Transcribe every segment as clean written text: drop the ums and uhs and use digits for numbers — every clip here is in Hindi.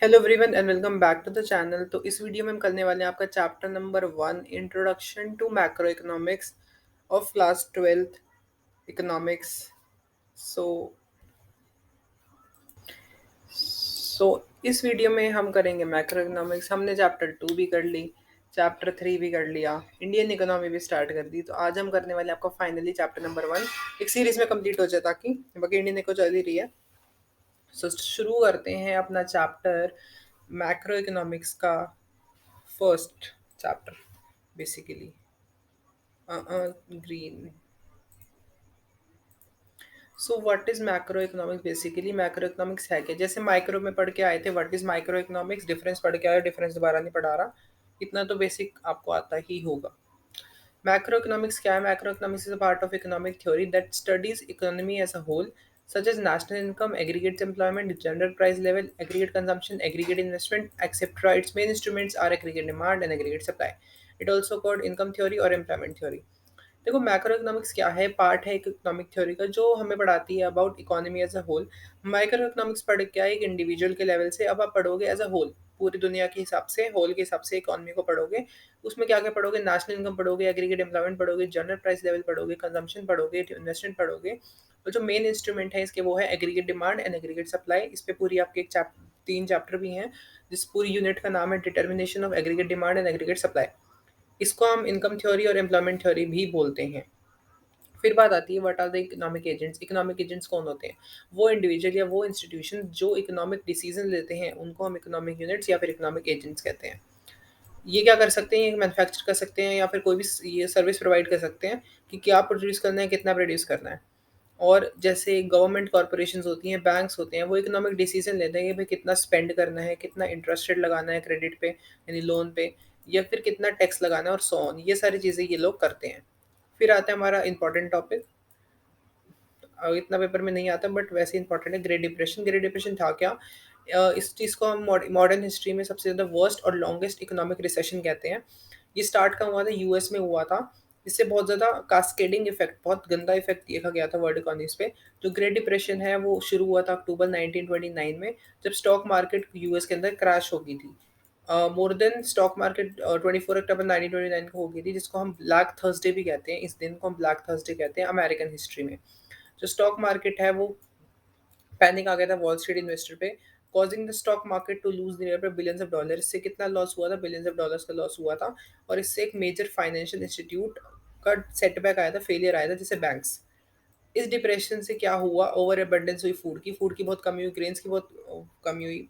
Hello everyone and welcome back to the channel. तो इस वीडियो में हम करने वाले हैं आपका chapter number 1 introduction to macro economics of class 12th economics. So so इस वीडियो में हम करेंगे मैक्रो इकोनॉमिक्स। हमने चैप्टर 2 भी कर ली, चैप्टर 3 भी कर लिया, इंडियन इकोनॉमी भी स्टार्ट कर दी। तो आज हम करने वाले हैं आपका फाइनली चैप्टर नंबर 1, एक सीरीज में कंप्लीट हो जाए ताकि बाकी इंडियन इको चल ही रही है। शुरू करते हैं अपना चैप्टर मैक्रो इकोनॉमिक्स का first chapter basically green. So what is macro economics? Basically macro economics है क्या? जैसे माइक्रो में पढ़ के आए थे what is micro economics, difference पढ़ के आए, डिफरेंस दोबारा नहीं पढ़ा रहा, इतना तो बेसिक आपको आता ही होगा। मैक्रो इकोनॉमिक्स क्या है? Macroeconomics is a part of economic theory that studies economy as a whole, such as national income, aggregate employment, general price level, aggregate consumption, aggregate investment, etc. Its main instruments are aggregate demand and aggregate supply. It also called income theory or employment theory. देखो मैक्रो इकोनॉमिक्स क्या है? पार्ट है एक इकोनॉमिक थ्योरी का जो हमें पढ़ाती है about economy as a whole. Microeconomics पढ़ के आए एक इंडिविजुअल के लेवल से, अब आप पढ़ोगे एज अ होल, पूरी दुनिया के हिसाब से, होल के हिसाब से इकोनॉमी को पढ़ोगे। उसमें क्या क्या पढ़ोगे? नेशनल इनकम पढ़ोगे, एग्रीगेट एम्प्लॉयमेंट पढ़ोगे, जनरल प्राइस लेवल पढ़ोगे, कंजम्पशन पढ़ोगे, इन्वेस्टमेंट पढ़ोगे। और जो मेन इंस्ट्रूमेंट है इसके वो है aggregate demand and aggregate supply. इस पे पूरी आपके तीन चैप्टर भी हैं, जिस पूरी यूनिट का नाम है determination of aggregate demand and aggregate supply. इसको हम इनकम थ्योरी और एम्प्लॉयमेंट थ्योरी भी बोलते हैं। फिर बात आती है what are the economic agents. Economic agents कौन होते हैं? वो इंडिविजुअल या वो इंस्टीट्यूशन जो इकोनॉमिक डिसीजन लेते हैं उनको हम इकोनॉमिक यूनिट्स या फिर इकोनॉमिक एजेंट्स कहते हैं। ये क्या कर सकते हैं? ये मैन्युफैक्चर कर सकते हैं या फिर कोई भी ये सर्विस प्रोवाइड कर सकते हैं कि क्या प्रोड्यूस करना है, कितना प्रोड्यूस करना है। और जैसे गवर्नमेंट कॉर्पोरेशंस होती हैं, बैंक्स होते हैं, वो इकोनॉमिक डिसीजन लेते हैं कि भाई कितना स्पेंड करना है, कितना इंटरेस्ट रेट लगाना है क्रेडिट पे यानी लोन पे, या फिर कितना टैक्स लगाना है और सो ऑन। ये सारी चीज़ें ये लोग करते हैं। फिर आता है हमारा इंपॉर्टेंट टॉपिक, इतना पेपर में नहीं आता बट वैसे इंपॉर्टेंट है, ग्रेट डिप्रेशन। ग्रेट डिप्रेशन था क्या? इस चीज़ को हम मॉडर्न हिस्ट्री में सबसे ज़्यादा वर्स्ट और लॉन्गेस्ट इकोनॉमिक रिसेशन कहते हैं। ये स्टार्ट कहाँ हुआ था? यूएस में हुआ था। इससे बहुत ज़्यादा कास्केडिंग इफेक्ट, बहुत गंदा इफेक्ट देखा गया था वर्ल्ड इकोनॉमीज पे। जो ग्रेट डिप्रेशन है वो शुरू हुआ था अक्टूबर 1929 में, जब स्टॉक मार्केट यूएस के अंदर क्रैश हो गई थी। मोर देन स्टॉक मार्केट 24 अक्टूबर 1929 को हो गई थी, जिसको हम ब्लैक थर्सडे भी कहते हैं। इस दिन को हम ब्लैक थर्सडे कहते हैं अमेरिकन हिस्ट्री में। जो स्टॉक मार्केट है वो पैनिक आ गया था वॉल स्ट्रीट इन्वेस्टर पे, causing the stock market to lose near पे बिलियंस ऑफ डॉलर। इससे कितना लॉस हुआ था? बिलियंस ऑफ डॉलर्स का लॉस हुआ था। और इससे एक मेजर फाइनेंशियल इंस्टीट्यूट का सेटबैक आया था, फेलियर आया था, जैसे बैंक्स। इस डिप्रेशन से क्या हुआ? ओवर एबंडेंस हुई फूड की बहुत कमी हुई, ग्रेन्स की बहुत कमी हुई,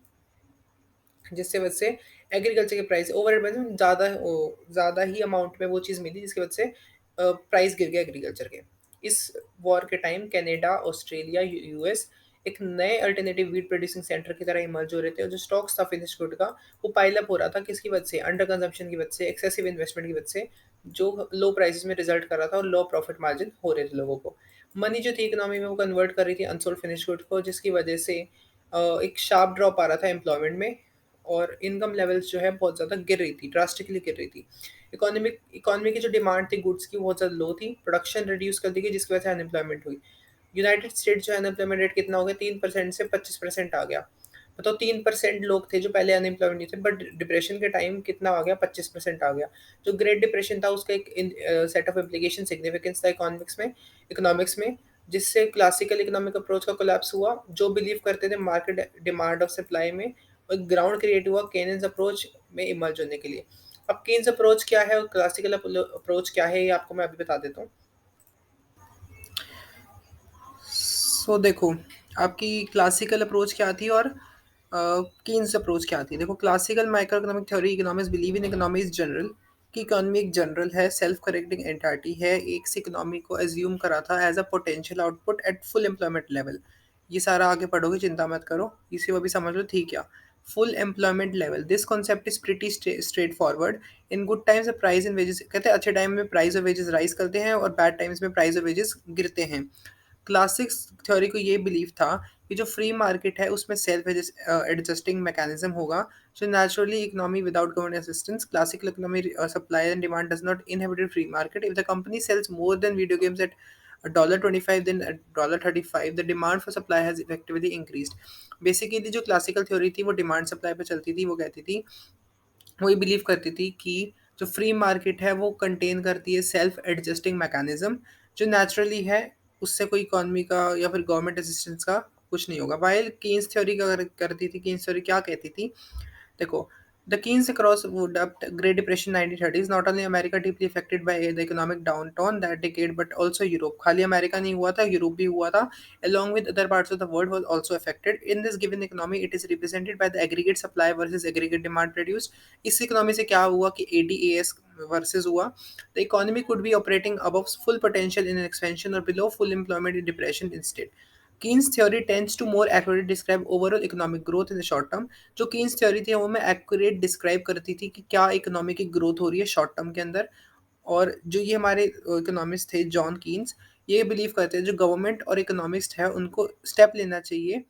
जिससे वजह से एग्रीकल्चर के प्राइस ओवर एबंडेंस ज़्यादा ही अमाउंट में वो चीज़ मिली, जिसकी वजह से प्राइस गिर गया एग्रीकल्चर के। इस वॉर के टाइम कनाडा, ऑस्ट्रेलिया, यूएस एक नए अल्टरनेटिव वीट प्रोड्यूसिंग सेंटर की तरह इमर्ज हो रहे थे। और जो स्टॉक्स था फिनिश गुड का, वो पाइल अप हो रहा था। किसकी वजह से? अंडर कंजम्पशन की वजह से, एक्सेसिव इन्वेस्टमेंट की वजह से, जो लो प्राइसेस में रिजल्ट कर रहा था और लो प्रॉफिट मार्जिन हो रहे थे लोगों को। मनी जो थी इकोनॉमी में वो कन्वर्ट कर रही थी अनसोल्ड फिनिश गुड को, जिसकी वजह से एक शार्प ड्रॉप आ रहा था एम्प्लॉयमेंट में, और इनकम लेवल्स जो है बहुत ज़्यादा गिर रही थी, ड्रास्टिकली गिर रही थी। इकोनॉमी की जो डिमांड थी गुड्स की, वो बहुत ज़्यादा लो थी, प्रोडक्शन रिड्यूस कर दी गई, जिसकी वजह से अनएम्प्लॉयमेंट हुई। यूनाइटेड स्टेट्स जो अनएम्प्लॉयमेंट रेट कितना हो गया? 3% से 25% आ गया। बताओ, 3% लोग थे जो पहले अनएम्प्लॉयमेंट नहीं थे, बट डिप्रेशन के टाइम कितना आ गया? 25% आ गया। जो ग्रेट डिप्रेशन था उसका एक सेट ऑफ इम्प्लीकेशन सिग्निफिकेंस था इकोनॉमिक्स में, जिससे क्लासिकल इकोनॉमिक अप्रोच का कोलैप्स हुआ। जो बिलीव करते थे मार्केट डिमांड और सप्लाई में, एक ग्राउंड क्रिएट हुआ केन्स अप्रोच में इमर्ज होने के लिए। अब केन्स अप्रोच क्या है और क्लासिकल अप्रोच क्या है, ये आपको मैं अभी बता देता हूँ। देखो, आपकी क्लासिकल अप्रोच क्या थी और कीन्स अप्रोच क्या थी। देखो, classical microeconomic theory economics believe in economy is general, कि इकोनॉमी एक जनरल है, सेल्फ करेक्टिंग एंटाइटी है। एक से इकोनॉमी को एज्यूम करा था as a potential output at full employment level. ये सारा आगे पढ़ोगे, चिंता मत करो, इसी को भी समझ लो, ठीक है। Full employment level, this concept is pretty straight forward. In good times price and wages, कहते हैं अच्छे टाइम में प्राइस और वेजेस राइज करते हैं और बैड टाइम्स में प्राइस और वेजेस गिरते हैं। क्लासिक्स थ्योरी को ये बिलीव था कि जो फ्री मार्केट है उसमें सेल्फ एडजस्टिंग मैकेनिज्म होगा, so naturally economy without government assistance. Classical economy supply and demand does not inhibit free market. If the company sells more than video games at $25 then $35, the demand for supply has effectively increased. Basically जो क्लासिकल थ्योरी थी वो डिमांड सप्लाई पे चलती थी, वो कहती थी, वो ये बिलीव करती थी कि जो फ्री मार्केट है वो कंटेन करती है सेल्फ एडजस्टिंग मैकेनिज्म, जो नेचुरली है, उससे कोई इकोनॉमी का या फिर गवर्नमेंट असिस्टेंस का कुछ नहीं होगा। वाइल कीन्स थ्योरी का करती थी, कीन्स थ्योरी क्या कहती थी, देखो, the Keynes across would up Great Depression 1930s, not only America deeply affected by the economic downturn that decade, but also Europe. खाली अमेरिका नहीं हुआ था, यूरोप भी हुआ था, along with other parts of the world was also affected. In this given economy, it is represented by the aggregate supply versus aggregate demand produced. इस इकोनॉमी से क्या हुआ कि ADAS versus हुआ, the economy could be operating above full potential in an expansion or below full employment in depression instead. Keynes theory tends to more accurately describe overall economic growth in the short term. जो कीन्स थ्योरी थी वो मैं एक्यूरेट डिस्क्राइब करती थी कि क्या इकोनॉमी की ग्रोथ हो रही है शॉर्ट टर्म के अंदर। और जो ये हमारे इकोनॉमिस्ट थे जॉन कीन्स, ये बिलीव करते हैं जो गवर्नमेंट और इकोनॉमिस्ट है उनको स्टेप लेना चाहिए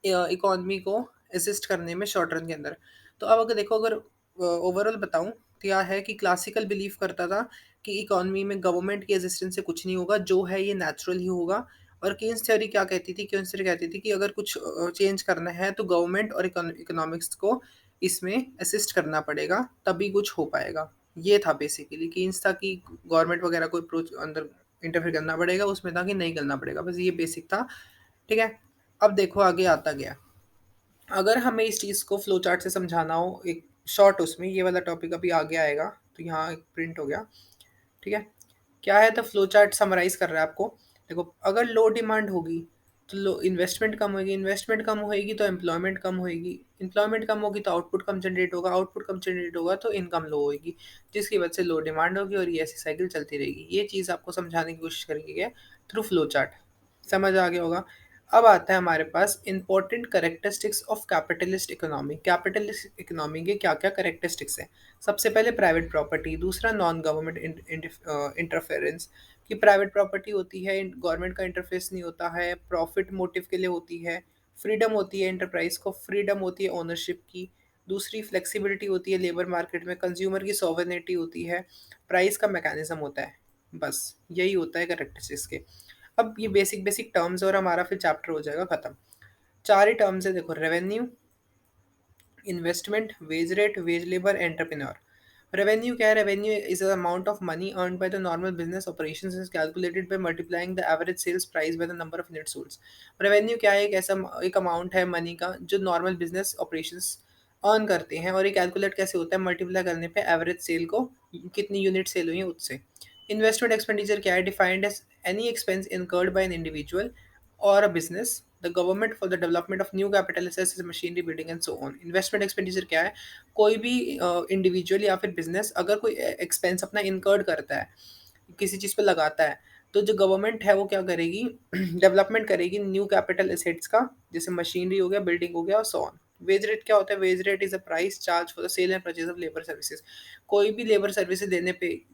इकोनॉमी को असिस्ट करने में शॉर्ट रन के अंदर। तो अब अगर देखो, अगर ओवरऑल बताऊं तो क्या है कि क्लासिकल बिलीव करता था कि इकोनॉमी में गवर्नमेंट की असिस्टेंस से कुछ नहीं होगा, जो है ये नेचुरल ही होगा। और कीन्स थ्योरी क्या कहती थी, कीन्स थ्योरी कहती थी कि अगर कुछ चेंज करना है तो गवर्नमेंट और इकोनॉमिक्स को इसमें असिस्ट करना पड़ेगा, तभी कुछ हो पाएगा। ये था बेसिकली कीन्स था कि गवर्नमेंट वगैरह को अप्रोच अंदर इंटरफेयर करना पड़ेगा, उसमें था कि नहीं करना पड़ेगा, बस ये बेसिक था। ठीक है, अब देखो आगे आता गया। अगर हमें इस चीज़ को फ्लो चार्ट से समझाना हो एक शॉर्ट, उसमें ये वाला टॉपिक अभी आगे आएगा, तो यहाँ एक प्रिंट हो गया। ठीक है, क्या है, तो फ्लो चार्ट समराइज कर रहा है आपको। देखो, अगर लो डिमांड होगी तो लो इन्वेस्टमेंट कम होगी, इन्वेस्टमेंट कम होएगी तो एम्प्लॉयमेंट कम होएगी, एम्प्लॉयमेंट कम होगी तो आउटपुट कम जनरेट होगा, आउटपुट कम जनरेट होगा तो इनकम लो होगी, जिसकी वजह से लो डिमांड होगी और ये ऐसी साइकिल चलती रहेगी। ये चीज़ आपको समझाने की कोशिश करेंगे थ्रू फ्लो चार्ट, समझ आ गया होगा। अब आता है हमारे पास important characteristics of capitalist economy. Capitalist economy के क्या क्या करेक्टरिस्टिक्स हैं। सबसे पहले प्राइवेट प्रॉपर्टी, दूसरा नॉन गवर्नमेंट इंटरफेरेंस, कि प्राइवेट प्रॉपर्टी होती है, गवर्नमेंट का इंटरफेस नहीं होता है, प्रॉफिट मोटिव के लिए होती है, फ्रीडम होती है एंटरप्राइज को, फ्रीडम होती है ओनरशिप की, दूसरी फ्लेक्सिबिलिटी होती है लेबर मार्केट में, कंज्यूमर की सॉवरेनिटी होती है, प्राइस का मैकेनिज्म होता है। बस यही होता है करेक्टरिस्टिक्स के। अब ये बेसिक बेसिक टर्म्स और हमारा फिर चैप्टर हो जाएगा खत्म। चार ही टर्म्स है, देखो, revenue, investment, wage rate, wage labour, entrepreneur. Revenue क्या है, revenue is the amount of money earn by the normal business operations is calculated by multiplying the average sales price by the number of unit sold. Revenue क्या है, एक ऐसा एक अमाउंट है मनी का जो नॉर्मल बिजनेस ऑपरेशंस अर्न करते हैं, और ये कैलकुलेट कैसे होता है, मल्टीप्लाई करने पे एवरेज सेल को, कितनी यूनिट सेल हुई है उससे। इन्वेस्टमेंट एक्सपेंडिचर क्या है, defined as any expense incurred by an individual or a business, the government for the development of new capital assets, machinery building and so on। Investment expenditure क्या है, कोई भी इंडिविजुअल या फिर बिजनेस अगर कोई एक्सपेंस अपना इनकर्ड करता है, किसी चीज़ पे लगाता है, तो जो गवर्नमेंट है वो क्या करेगी, डेवलपमेंट करेगी न्यू कैपिटल एसेट्स का, जैसे मशीनरी हो गया, बिल्डिंग हो गया और सो ऑन। वेज रेट क्या होता है, wage rate is a price charge for the sale and purchase of labour services. कोई भी लेबर सर्विसेज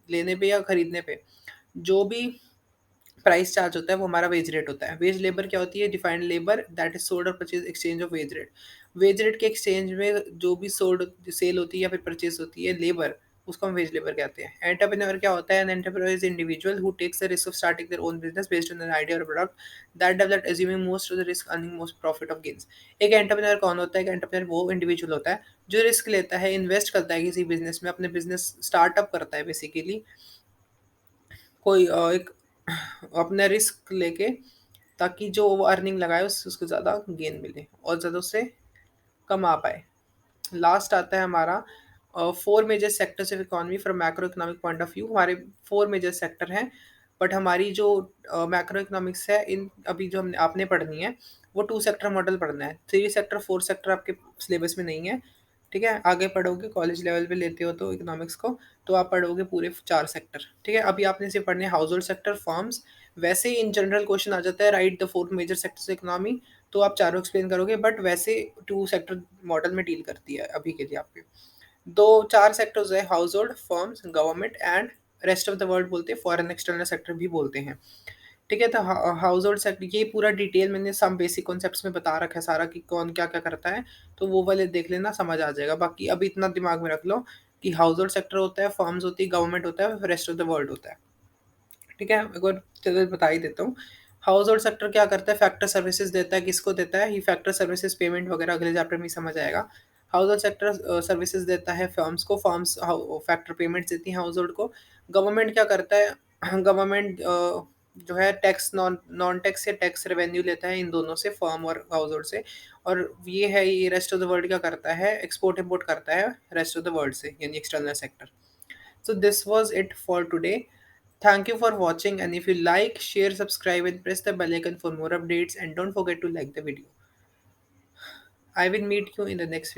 लेने पे या खरीदने पे जो भी प्राइस चार्ज होता है वो हमारा वेज रेट होता है। वेज लेबर क्या होती है, defined labour that is sold और purchase exchange of wage rate. Wage rate के एक्सचेंज में जो भी सोल्ड सेल होती है या फिर परचेज होती है लेबर, उसको हम वेज लेबर कहते हैं। एंटरप्रेन्योर क्या होता है, an entrepreneur is individual who takes the risk of starting their own business based on an idea और product that developed assuming most of the risk earning most profit of gains. एक एंटरप्रेन्योर कौन होता है, एक एंटरप्रेन्योर वो इंडिविजुअल होता है जो रिस्क लेता है, इन्वेस्ट करता है किसी बिजनेस में, अपने बिजनेस स्टार्टअप करता है बेसिकली, कोई एक अपना रिस्क लेके, ताकि जो वो अर्निंग लगाए उसको ज़्यादा गेन मिले और ज़्यादा उससे कमा पाए। लास्ट आता है हमारा four major sectors of economy from macroeconomic point of view. हमारे फोर मेजर सेक्टर हैं, बट हमारी जो मैक्रो इकोनॉमिक्स है, इन अभी जो हमने आपने पढ़नी है वो टू सेक्टर मॉडल पढ़ना है। थ्री सेक्टर फोर सेक्टर आपके सिलेबस में नहीं है। ठीक है, आगे पढ़ोगे कॉलेज लेवल पे लेते हो तो इकोनॉमिक्स को, तो आप पढ़ोगे पूरे चार सेक्टर। ठीक है, अभी आपने सिर्फ पढ़ने हाउस होल्ड सेक्टर, फर्म्स। वैसे ही इन जनरल क्वेश्चन आ जाता है, right the four major sectors economy, तो आप चारों एक्सप्लेन करोगे, बट वैसे टू सेक्टर मॉडल में डील करती है अभी के लिए आपके। दो चार सेक्टर्स है, house hold, firms, government and rest of the world बोलते हैं, फॉरेन एक्सटर्नल सेक्टर भी बोलते हैं। ठीक है, तो हाउस होल्ड सेक्टर ये पूरा डिटेल मैंने सम बेसिक कॉन्सेप्ट्स में बता रखा है सारा कि कौन क्या क्या करता है, तो वो वाले देख लेना, समझ आ जाएगा। बाकी अभी इतना दिमाग में रख लो कि हाउस होल्ड सेक्टर होता है, फर्म्स होती है, गवर्नमेंट होता है, रेस्ट ऑफ द वर्ल्ड होता है। ठीक है? एक और चलो बता ही देता हूँ। हाउस होल्ड सेक्टर क्या करता है, फैक्टर सर्विसेज़ देता है, किसको देता है? ये फैक्टर सर्विसेज़ पेमेंट वगैरह अगले चैप्टर में ही समझ आएगा। हाउस होल्ड सेक्टर सर्विसेज़ देता है फर्म्स को, फर्म्स फैक्टर पेमेंट्स देती हैं हाउस होल्ड को। गवर्नमेंट क्या करता है? गवर्नमेंट जो है टैक्स नॉन नॉन टैक्स या टैक्स रेवेन्यू लेता है इन दोनों से, फर्म और हाउस होल्ड से। और ये रेस्ट ऑफ द वर्ल्ड क्या करता है? एक्सपोर्ट इम्पोर्ट करता है रेस्ट ऑफ द वर्ल्ड से, यानी external sector. So this was it for today. Thank you for watching, and if you like, share, subscribe and press the bell icon for more updates, and don't forget to like the video. I will meet you in the next video.